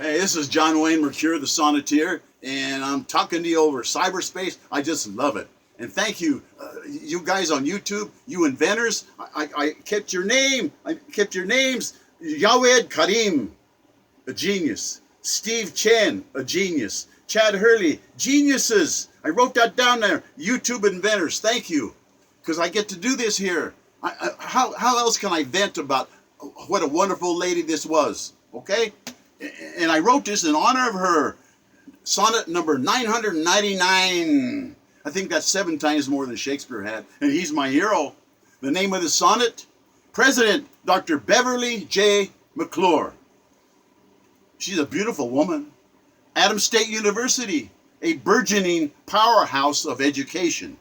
Hey, this is John Wayne Mercure, the Sonneteer, and I'm talking to you over cyberspace. I just love it. And thank you, you guys on YouTube, you inventors. I kept your name. I kept your names. Yawed Karim, a genius. Steve Chen, a genius. Chad Hurley, geniuses. I wrote that down there. YouTube inventors, thank you. Because I get to do this here. How else can I vent about what a wonderful lady this was? Okay? And I wrote this in honor of her. Sonnet number 999. I think that's 7 times more than Shakespeare had. And he's my hero. The name of the sonnet, President Dr. Beverly J. McClure. She's a beautiful woman. Adams State University, a burgeoning powerhouse of education.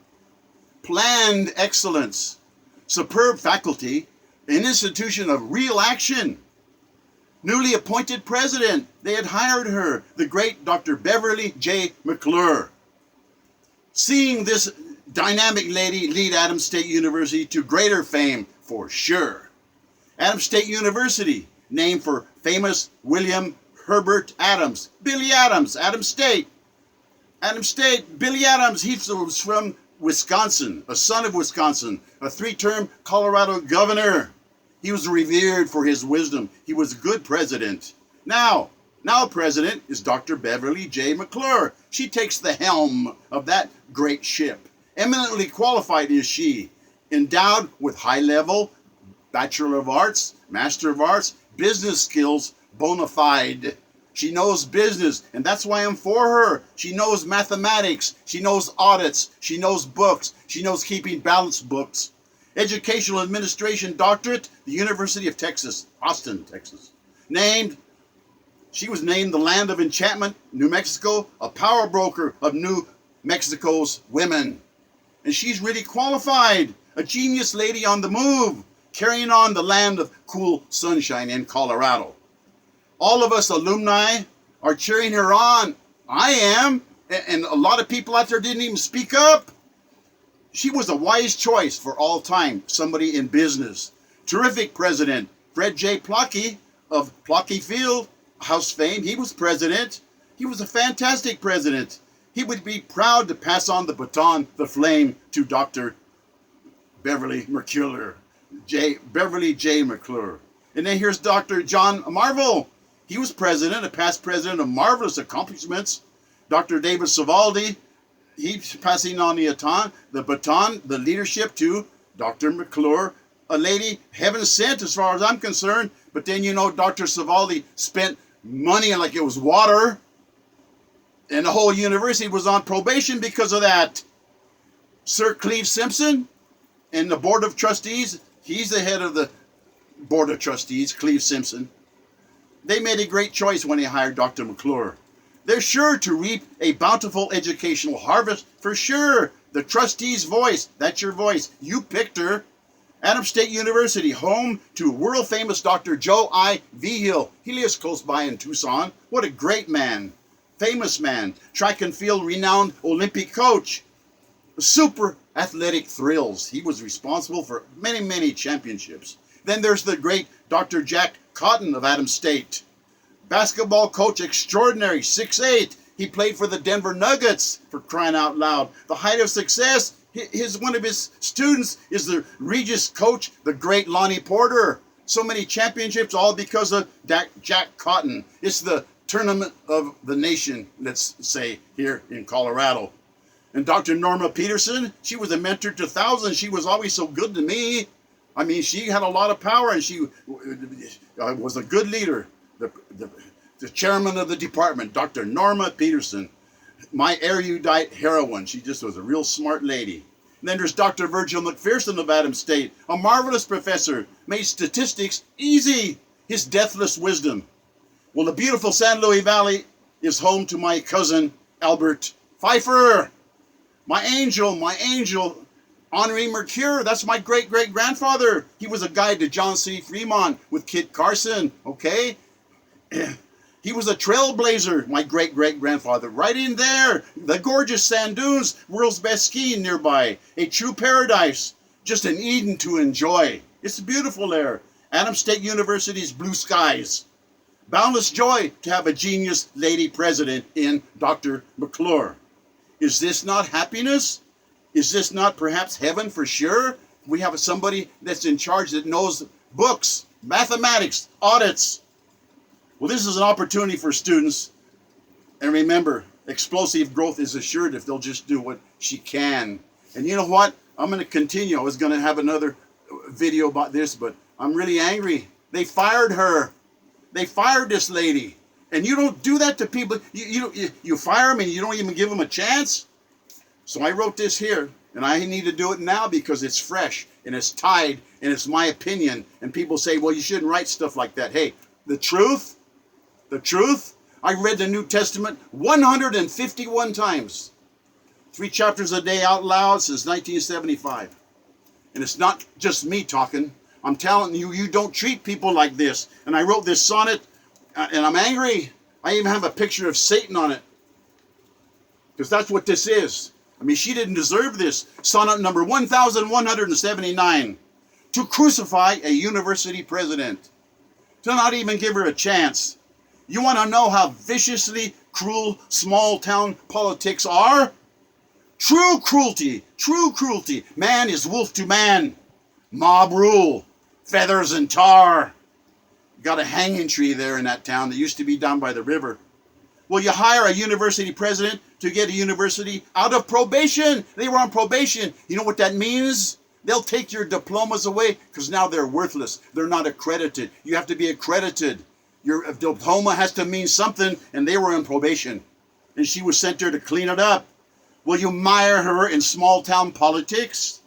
Planned excellence, superb faculty, an institution of real action. Newly appointed president, they had hired her, the great Dr. Beverly J. McClure. Seeing this dynamic lady lead Adams State University to greater fame, for sure. Adams State University, named for famous William Herbert Adams. Billy Adams, Adams State. Adams State, Billy Adams, he was from Wisconsin, a son of Wisconsin, a 3-term Colorado governor. He was revered for his wisdom. He was a good president. Now president is Dr. Beverly J. McClure. She takes the helm of that great ship. Eminently qualified is she, endowed with high-level Bachelor of Arts, Master of Arts, business skills, bona fide. She knows business, and that's why I'm for her. She knows mathematics. She knows audits. She knows books. She knows keeping balanced books. Educational Administration Doctorate, the University of Texas, Austin, Texas. She was named the Land of Enchantment, New Mexico, a power broker of New Mexico's women. And she's really qualified, a genius lady on the move, carrying on the land of cool sunshine in Colorado. All of us alumni are cheering her on. I am, and a lot of people out there didn't even speak up. She was a wise choice for all time, somebody in business. Terrific president, Fred J. Plotke of Plotke Field House fame. He was president. He was a fantastic president. He would be proud to pass on the baton, the flame, to Dr. Beverly J. McClure. And then here's Dr. John Marvel. He was president, a past president of marvelous accomplishments. Dr. David Savaldi, he's passing on the baton, the leadership to Dr. McClure, a lady heaven sent as far as I'm concerned. But then, Dr. Savaldi spent money like it was water, and the whole university was on probation because of that. Sir Cleve Simpson and the Board of Trustees, he's the head of the Board of Trustees, Cleve Simpson. They made a great choice when they hired Dr. McClure. They're sure to reap a bountiful educational harvest, for sure. The trustee's voice, that's your voice. You picked her. Adams State University, home to world-famous Dr. Joe I. Vigil. He lives close by in Tucson. What a great man. Famous man. Track and field renowned Olympic coach. Super athletic thrills. He was responsible for many, many championships. Then there's the great Dr. Jack Cotton of Adams State. Basketball coach extraordinary, 6'8". He played for the Denver Nuggets, for crying out loud. The height of success, one of his students is the Regis coach, the great Lonnie Porter. So many championships, all because of Jack Cotton. It's the tournament of the nation, let's say, here in Colorado. And Dr. Norma Peterson, she was a mentor to thousands. She was always so good to me. I mean, she had a lot of power, and she was a good leader. The chairman of the department, Dr. Norma Peterson, my erudite heroine. She just was a real smart lady. And then there's Dr. Virgil McPherson of Adams State, a marvelous professor, made statistics easy, his deathless wisdom. Well, the beautiful San Luis Valley is home to my cousin, Albert Pfeiffer. My angel, Henri Mercure, that's my great-great-grandfather. He was a guide to John C. Fremont with Kit Carson, okay? He was a trailblazer, my great-great-grandfather. Right in there, the gorgeous sand dunes, world's best skiing nearby. A true paradise, just an Eden to enjoy. It's beautiful there. Adams State University's blue skies. Boundless joy to have a genius lady president in Dr. McClure. Is this not happiness? Is this not perhaps heaven for sure? We have somebody that's in charge that knows books, mathematics, audits. Well, this is an opportunity for students. And remember, explosive growth is assured if they'll just do what she can. And you know what? I'm going to continue. I was going to have another video about this, but I'm really angry. They fired her. They fired this lady. And you don't do that to people. You fire them and you don't even give them a chance. So I wrote this here, and I need to do it now because it's fresh and it's tied and it's my opinion. And people say, well, you shouldn't write stuff like that. Hey, the truth, I read the New Testament 151 times. 3 chapters a day out loud since 1975. And it's not just me talking. I'm telling you, you don't treat people like this. And I wrote this sonnet, and I'm angry. I even have a picture of Satan on it. Because that's what this is. I mean, she didn't deserve this. Sonnet number 1179. To crucify a university president. To not even give her a chance. You want to know how viciously cruel small town politics are? True cruelty. Man is wolf to man. Mob rule. Feathers and tar. Got a hanging tree there in that town that used to be down by the river. Well, you hire a university president to get a university out of probation. They were on probation. You know what that means? They'll take your diplomas away because now they're worthless. They're not accredited. You have to be accredited. Your diploma has to mean something, and they were on probation. And she was sent there to clean it up. Will you mire her in small town politics?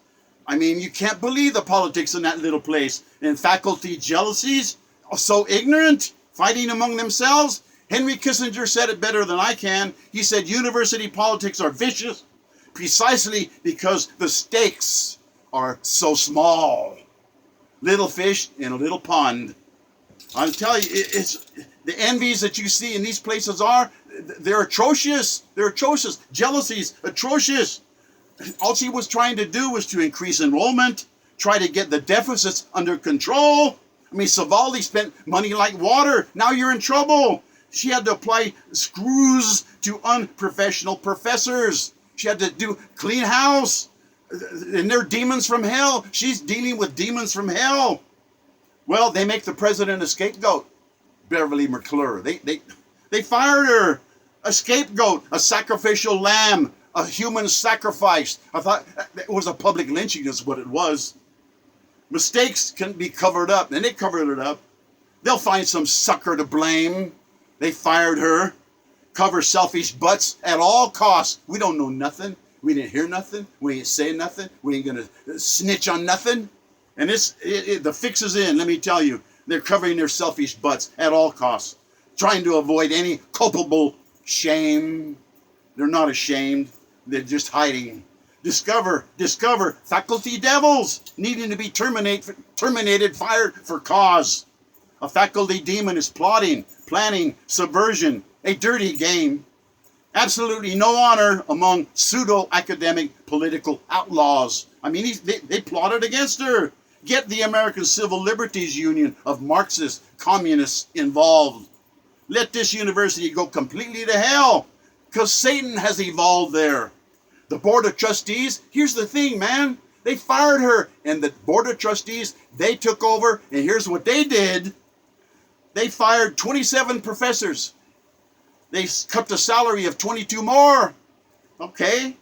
I mean, you can't believe the politics in that little place. And faculty jealousies, so ignorant, fighting among themselves. Henry Kissinger said it better than I can. He said university politics are vicious precisely because the stakes are so small. Little fish in a little pond. I'll tell you, it's the envies that you see in these places they're atrocious. They're atrocious. Jealousies, atrocious. All she was trying to do was to increase enrollment, try to get the deficits under control. I mean, Savaldi spent money like water. Now you're in trouble. She had to apply screws to unprofessional professors. She had to do clean house. And they're demons from hell. She's dealing with demons from hell. Well, they make the president a scapegoat. Beverly McClure. They fired her. A scapegoat, a sacrificial lamb, a human sacrifice. I thought it was a public lynching is what it was. Mistakes can be covered up, and they covered it up. They'll find some sucker to blame. They fired her. Cover selfish butts at all costs. We don't know nothing. We didn't hear nothing. We ain't saying nothing. We ain't going to snitch on nothing. And the fix is in, let me tell you. They're covering their selfish butts at all costs. Trying to avoid any culpable shame. They're not ashamed. They're just hiding. Discover faculty devils needing to be terminated, fired for cause. A faculty demon is plotting, planning, subversion, a dirty game. Absolutely no honor among pseudo-academic political outlaws. I mean, they plotted against her. Get the American Civil Liberties Union of Marxist communists involved. Let this university go completely to hell, because Satan has evolved there. The Board of Trustees, here's the thing, man. They fired her, and the Board of Trustees, they took over, and here's what they did. They fired 27 professors. They cut the salary of 22 more. Okay?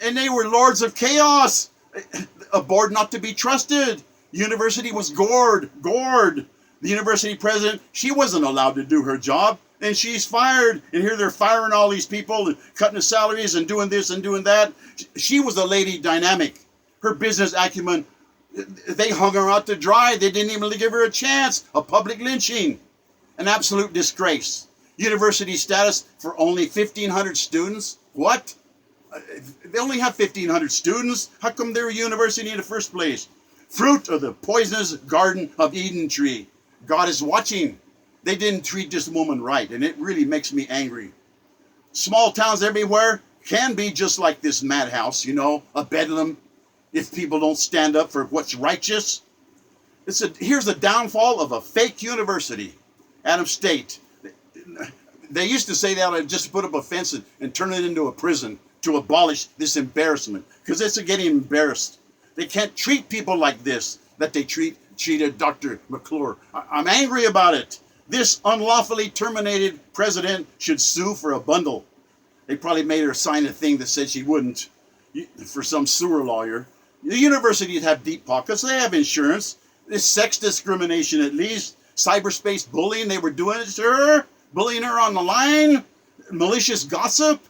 And they were lords of chaos. A board not to be trusted. University was gored. The university president, she wasn't allowed to do her job, and she's fired. And here they're firing all these people, and cutting the salaries and doing this and doing that. She was a lady dynamic. Her business acumen, they hung her out to dry. They didn't even give her a chance. A public lynching. An absolute disgrace. University status for only 1,500 students. What? They only have 1,500 students. How come they're a university in the first place? Fruit of the poisonous Garden of Eden tree. God is watching. They didn't treat this woman right, and it really makes me angry. Small towns everywhere can be just like this madhouse, a bedlam, if people don't stand up for what's righteous. Here's the downfall of a fake university. Adams State. They used to say that I'd just put up a fence and turn it into a prison to abolish this embarrassment, because it's getting embarrassed. They can't treat people like this that they treated Dr. McClure. I'm angry about it. This unlawfully terminated president should sue for a bundle. They probably made her sign a thing that said she wouldn't, for some sewer lawyer. The universities have deep pockets. They have insurance. There's sex discrimination at least. Cyberspace bullying, they were doing it to her. Bullying her on the line. Malicious gossip.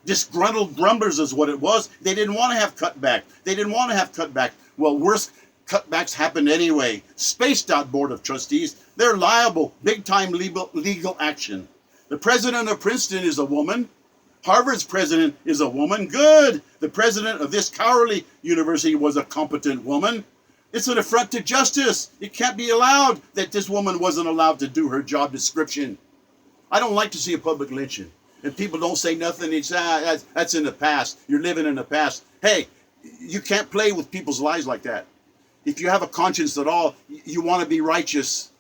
Disgruntled grumblers is what it was. They didn't want to have cutback. They didn't want to have cutback. Well, worse cutbacks happened anyway. Spaced out Board of Trustees. They're liable. Big time legal action. The president of Princeton is a woman. Harvard's president is a woman. Good. The president of this cowardly university was a competent woman. It's an affront to justice. It can't be allowed that this woman wasn't allowed to do her job description. I don't like to see a public lynching. And people don't say nothing. It's, that's in the past. You're living in the past. Hey, you can't play with people's lives like that. If you have a conscience at all, you want to be righteous.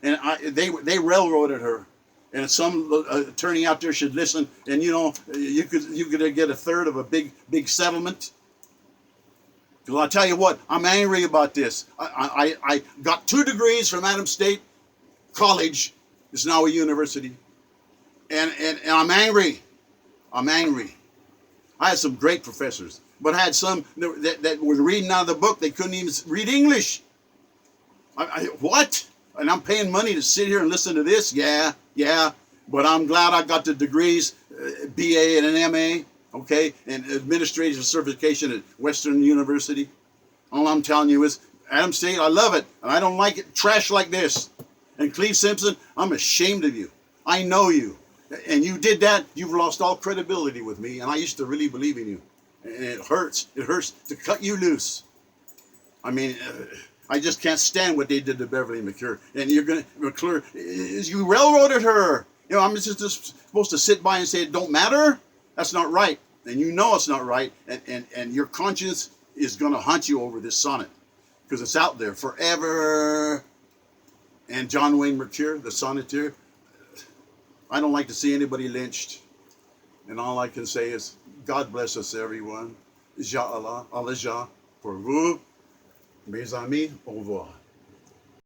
And they railroaded her. And some attorney out there should listen. And you know, you could get a third of a big settlement. Because I'll tell you what, I'm angry about this. I got 2 degrees from Adams State College. It's now a university. And I'm angry. I'm angry. I had some great professors, but I had some that were reading out of the book. They couldn't even read English. What? And I'm paying money to sit here and listen to this? Yeah. But I'm glad I got the degrees, BA and an MA, okay, and administrative certification at Western University. All I'm telling you is, Adams State, I love it, and I don't like it trash like this. And Cleve Simpson, I'm ashamed of you. I know you. And you did that, you've lost all credibility with me, and I used to really believe in you. And it hurts to cut you loose. I mean, I just can't stand what they did to Beverly McClure. And McClure, you railroaded her. You know, I'm just supposed to sit by and say it don't matter? That's not right. And you know it's not right. And your conscience is going to haunt you over this sonnet. Because it's out there forever. And John Wayne Mercure, the Sonneteer, I don't like to see anybody lynched. And all I can say is, God bless us, everyone. Ja Allah, Allah Ja, pour vous, mes amis, au revoir.